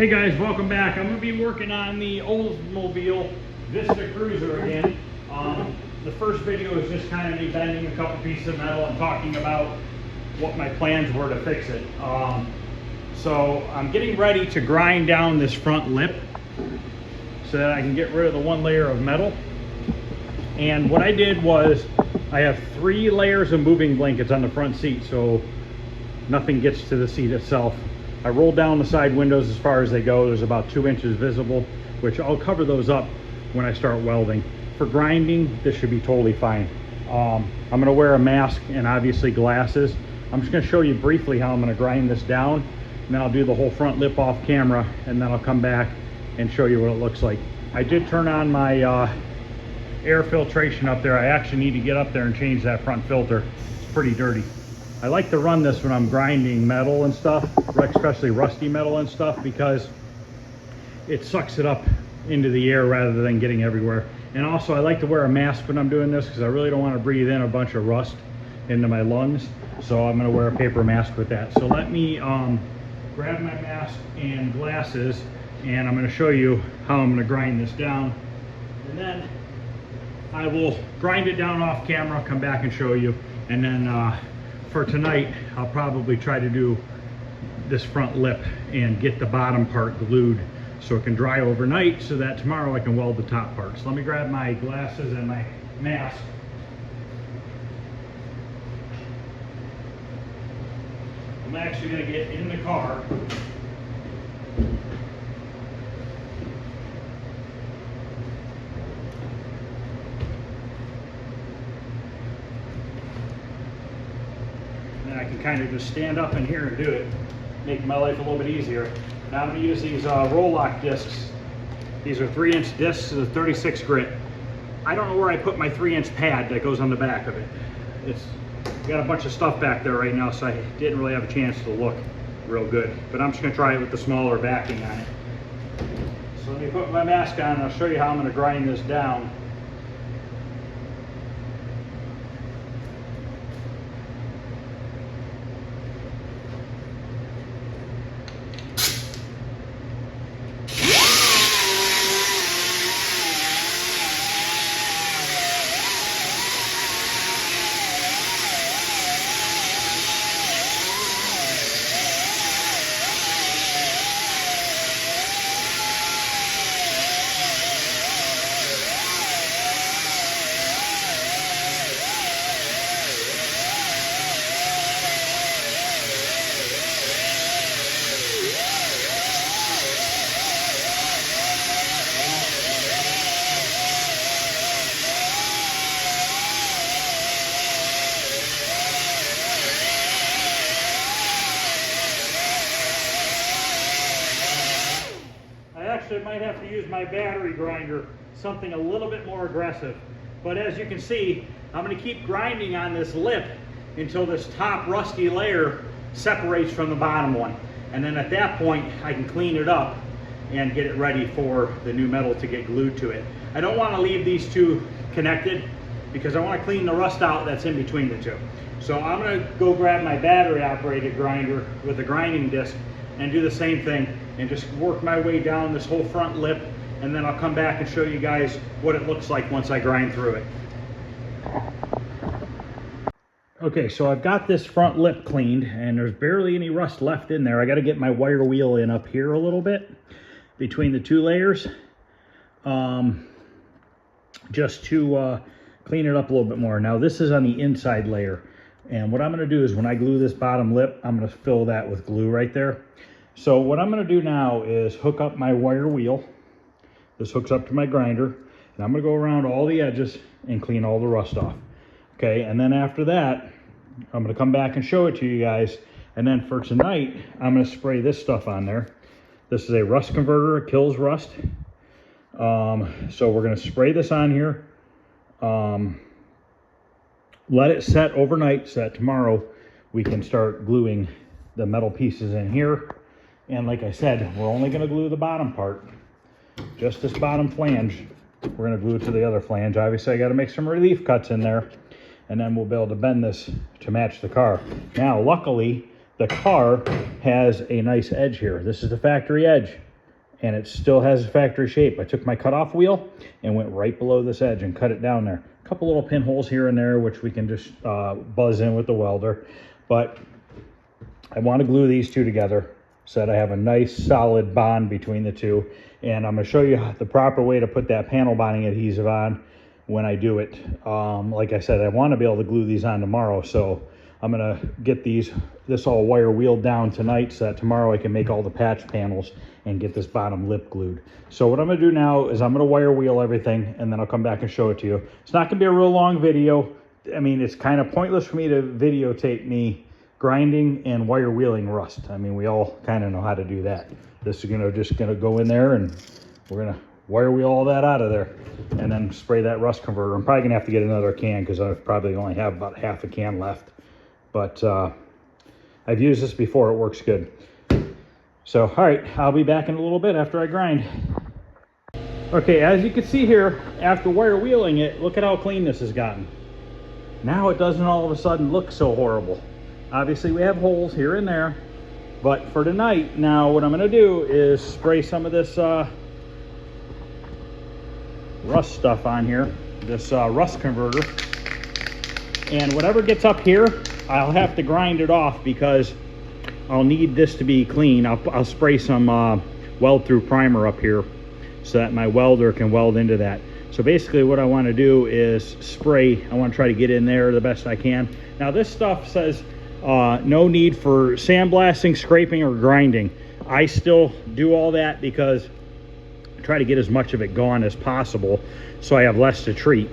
Hey guys, welcome back. I'm going to be working on the Oldsmobile Vista Cruiser again. The first video is just kind of me bending a couple pieces of metal and talking about what my plans were to fix it. So I'm getting ready to grind down this front lip so that I can get rid of the one layer of metal. And what I did was I have 3 layers of moving blankets on the front seat so nothing gets to the seat itself. I rolled down the side windows as far as they go. There's about 2 inches visible, which I'll cover those up when I start welding. For grinding, this should be totally fine. I'm gonna wear a mask and obviously glasses. I'm just gonna show you briefly how I'm gonna grind this down, and then I'll do the whole front lip off camera, and then I'll come back and show you what it looks like. I did turn on my air filtration up there. I actually need to get up there and change that front filter. It's pretty dirty. I like to run this when I'm grinding metal and stuff, especially rusty metal and stuff, because it sucks it up into the air rather than getting everywhere. And also I like to wear a mask when I'm doing this because I really don't want to breathe in a bunch of rust into my lungs. So I'm going to wear a paper mask with that. So let me grab my mask and glasses, and I'm going to show you how I'm going to grind this down. And then I will grind it down off camera, come back and show you. And then for tonight, I'll probably try to do this front lip and get the bottom part glued so it can dry overnight so that tomorrow I can weld the top part. So let me grab my glasses and my mask. I'm actually going to get in the car. I can kind of just stand up in here and do it, make my life a little bit easier. Now I'm going to use these roll lock discs. These are 3-inch discs with a 36 grit. I don't know where I put my 3-inch pad that goes on the back of it. It's got a bunch of stuff back there right now, so I didn't really have a chance to look real good. But I'm just going to try it with the smaller backing on it. So let me put my mask on and I'll show you how I'm going to grind this down. I might have to use my battery grinder, something a little bit more aggressive. But as you can see, I'm going to keep grinding on this lip until this top rusty layer separates from the bottom one. And then at that point, I can clean it up and get it ready for the new metal to get glued to it. I don't want to leave these two connected because I want to clean the rust out that's in between the two. So I'm going to go grab my battery operated grinder with a grinding disc and do the same thing and just work my way down this whole front lip, and then I'll come back and show you guys what it looks like once I grind through it. Okay, so I've got this front lip cleaned and there's barely any rust left in there. I got to get my wire wheel in up here a little bit between the 2 layers just to clean it up a little bit more. Now this is on the inside layer, and what I'm going to do is when I glue this bottom lip, I'm going to fill that with glue right there. So what I'm going to do now is hook up my wire wheel. This hooks up to my grinder, and I'm going to go around all the edges and clean all the rust off. Okay, and then after that, I'm going to come back and show it to you guys. And then for tonight, I'm going to spray this stuff on there. This is a rust converter. It kills rust. So we're going to spray this on here. Let it set overnight so that tomorrow we can start gluing the metal pieces in here. And like I said, we're only going to glue the bottom part, just this bottom flange. We're going to glue it to the other flange. Obviously, I got to make some relief cuts in there, and then we'll be able to bend this to match the car. Now, luckily, the car has a nice edge here. This is the factory edge. and it still has a factory shape. I took my cutoff wheel and went right below this edge and cut it down there. A couple little pinholes here and there, which we can just buzz in with the welder. But I want to glue these two together so that I have a nice solid bond between the two. And I'm going to show you the proper way to put that panel bonding adhesive on when I do it. Like I said, I want to be able to glue these on tomorrow, so I'm going to get this all wire wheeled down tonight so that tomorrow I can make all the patch panels and get this bottom lip glued. So what I'm going to do now is I'm going to wire wheel everything, and then I'll come back and show it to you. It's not going to be a real long video. I mean, it's kind of pointless for me to videotape me grinding and wire wheeling rust. I mean, we all kind of know how to do that. This is just going to go in there, and we're going to wire wheel all that out of there and then spray that rust converter. I'm probably going to have to get another can because I probably only have about half a can left. But I've used this before. It works good. So, all right, I'll be back in a little bit after I grind. Okay, as you can see here, after wire wheeling it, look at how clean this has gotten. Now it doesn't all of a sudden look so horrible. Obviously, we have holes here and there, but for tonight, now what I'm going to do is spray some of this rust stuff on here, this rust converter, and whatever gets up here, I'll have to grind it off because I'll need this to be clean. I'll spray some weld-through primer up here so that my welder can weld into that. So basically what I want to do is spray. I want to try to get in there the best I can. Now this stuff says no need for sandblasting, scraping, or grinding. I still do all that because I try to get as much of it gone as possible so I have less to treat.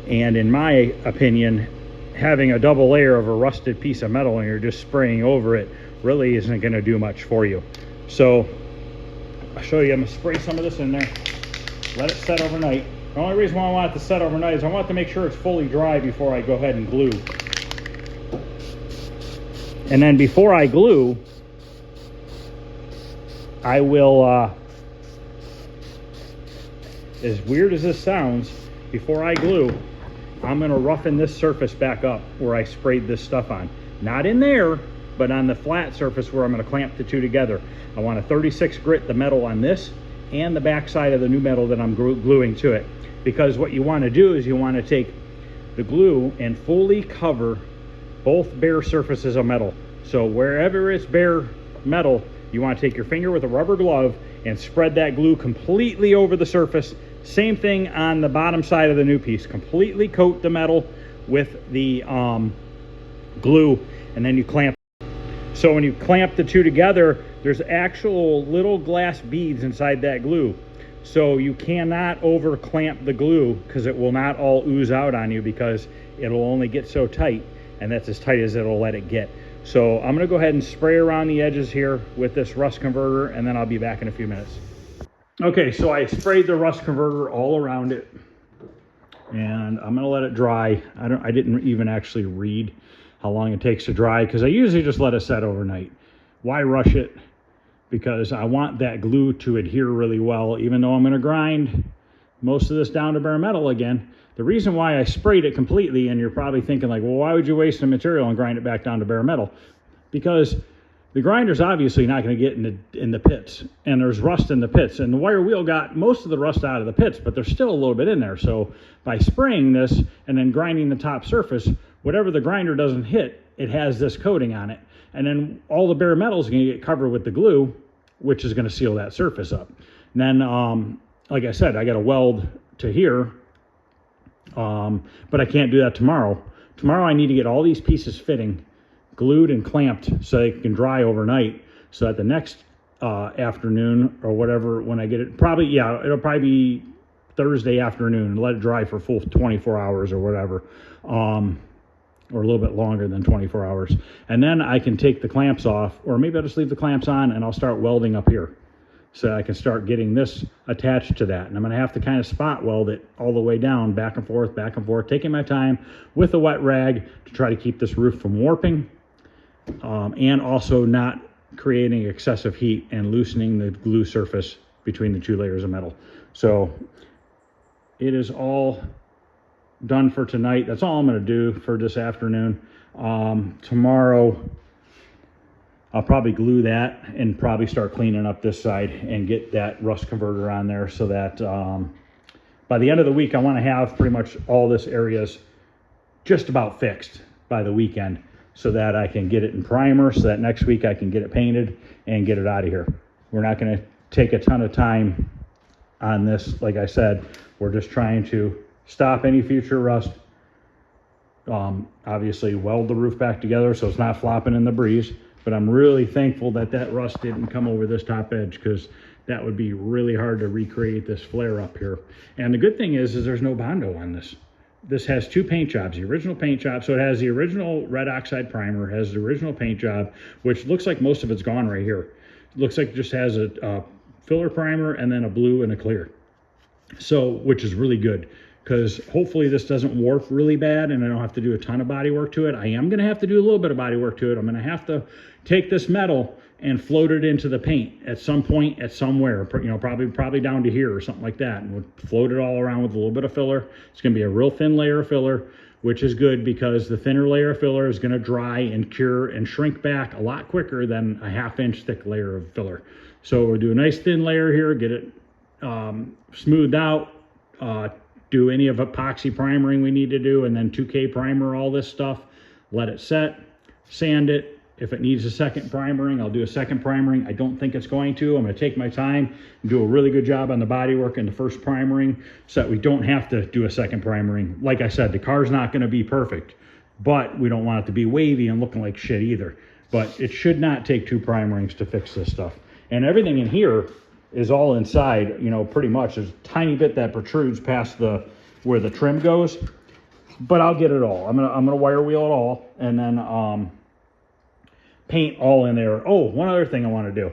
And in my opinion, having a double layer of a rusted piece of metal and you're just spraying over it really isn't going to do much for you. So I'll show you. I'm going to spray some of this in there, let it set overnight. The only reason why I want it to set overnight is I want to make sure it's fully dry before I go ahead and glue. And then before I glue, I will, as weird as this sounds, before I glue, I'm going to roughen this surface back up where I sprayed this stuff on. Not in there, but on the flat surface where I'm going to clamp the two together. I want to 36 grit the metal on this and the back side of the new metal that I'm gluing to it. Because what you want to do is you want to take the glue and fully cover both bare surfaces of metal. So wherever it's bare metal, you want to take your finger with a rubber glove and spread that glue completely over the surface. Same thing on the bottom side of the new piece. Completely coat the metal with the glue, and then you clamp. So when you clamp the two together, there's actual little glass beads inside that glue. So you cannot over clamp the glue because it will not all ooze out on you because it'll only get so tight, and that's as tight as it'll let it get. So I'm going to go ahead and spray around the edges here with this rust converter, and then I'll be back in a few minutes. Okay, so I sprayed the rust converter all around it, and I'm going to let it dry. I didn't even actually read how long it takes to dry because I usually just let it set overnight. Why rush it? Because I want that glue to adhere really well, even though I'm going to grind most of this down to bare metal again. The reason why I sprayed it completely, and you're probably thinking like, well, why would you waste the material and grind it back down to bare metal? Because the grinder's obviously not going to get in the pits, and there's rust in the pits, and the wire wheel got most of the rust out of the pits, but there's still a little bit in there. So by spraying this and then grinding the top surface, whatever the grinder doesn't hit, it has this coating on it, and then all the bare metal is going to get covered with the glue, which is going to seal that surface up. And then, like I said, I got to weld to here, but I can't do that tomorrow. Tomorrow I need to get all these pieces fitting, glued and clamped so they can dry overnight, so that the next afternoon or whatever, when I get it, it'll probably be Thursday afternoon, and let it dry for full 24 hours or whatever, or a little bit longer than 24 hours. And then I can take the clamps off, or maybe I'll just leave the clamps on and I'll start welding up here so I can start getting this attached to that. And I'm going to have to kind of spot weld it all the way down, back and forth, taking my time with a wet rag to try to keep this roof from warping, and also not creating excessive heat and loosening the glue surface between the two layers of metal. So it is all done for tonight. That's all I'm going to do for this afternoon. Tomorrow I'll probably glue that and probably start cleaning up this side and get that rust converter on there, so that by the end of the week, I want to have pretty much all this areas just about fixed by the weekend, so that I can get it in primer, so that next week I can get it painted and get it out of here. We're not going to take a ton of time on this. Like I said, we're just trying to stop any future rust. Obviously weld the roof back together so it's not flopping in the breeze, but I'm really thankful that that rust didn't come over this top edge, because that would be really hard to recreate this flare up here. And the good thing is there's no Bondo on this. This has two paint jobs, the original paint job. So it has the original red oxide primer, has the original paint job, which looks like most of it's gone right here. It looks like it just has a filler primer and then a blue and a clear. So, which is really good, because hopefully this doesn't warp really bad and I don't have to do a ton of body work to it. I am going to have to do a little bit of body work to it. I'm going to have to take this metal and float it into the paint at some point, at somewhere, you know, probably down to here or something like that. And we'll float it all around with a little bit of filler. It's going to be a real thin layer of filler, which is good, because the thinner layer of filler is going to dry and cure and shrink back a lot quicker than a 1/2 inch thick layer of filler. So we'll do a nice thin layer here, get it smoothed out, do any of epoxy primering we need to do, and then 2K primer all this stuff, let it set, sand it. If it needs a second primering, I'll do a second primering. I don't think it's going to. I'm going to take my time and do a really good job on the bodywork and the first primering, so that we don't have to do a second primering. Like I said, the car's not going to be perfect, but we don't want it to be wavy and looking like shit either. But it should not take 2 primerings to fix this stuff. And everything in here is all inside, you know, pretty much. There's a tiny bit that protrudes past where the trim goes, but I'll get it all. I'm gonna wire wheel it all, and then paint all in there. Oh, one other thing I want to do.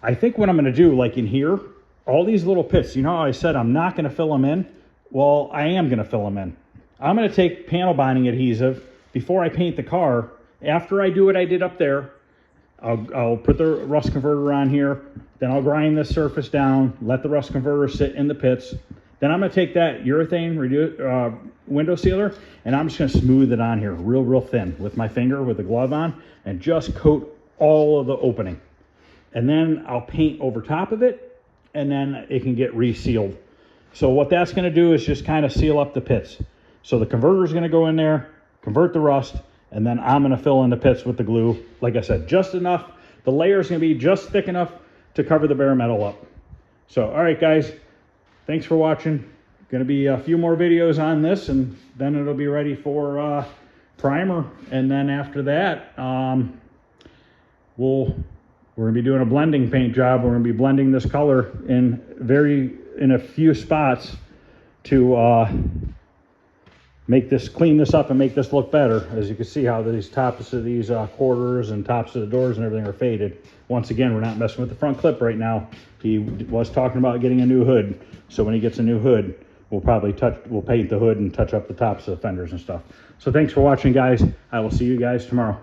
I think what I'm going to do, like in here, all these little pits, you know how I said I'm not going to fill them in? Well, I am going to fill them in. I'm going to take panel bonding adhesive before I paint the car. After I do what I did up there, I'll put the rust converter on here. Then I'll grind this surface down, let the rust converter sit in the pits. Then I'm going to take that urethane window sealer, and I'm just going to smooth it on here real thin with my finger with the glove on, and just coat all of the opening. And then I'll paint over top of it, and then it can get resealed. So what that's going to do is just kind of seal up the pits. So the converter is going to go in there, convert the rust, and then I'm going to fill in the pits with the glue. Like I said, just enough. The layer is going to be just thick enough to cover the bare metal up. So, all right, guys. Thanks for watching. Going to be a few more videos on this, and then it'll be ready for primer. And then after that, we're going to be doing a blending paint job. We're going to be blending this color in a few spots to clean this up and make this look better. As you can see how these tops of these quarters and tops of the doors and everything are faded. Once again, we're not messing with the front clip right now. He was talking about getting a new hood. So when he gets a new hood, we'll paint the hood and touch up the tops of the fenders and stuff. So thanks for watching, guys. I will see you guys tomorrow.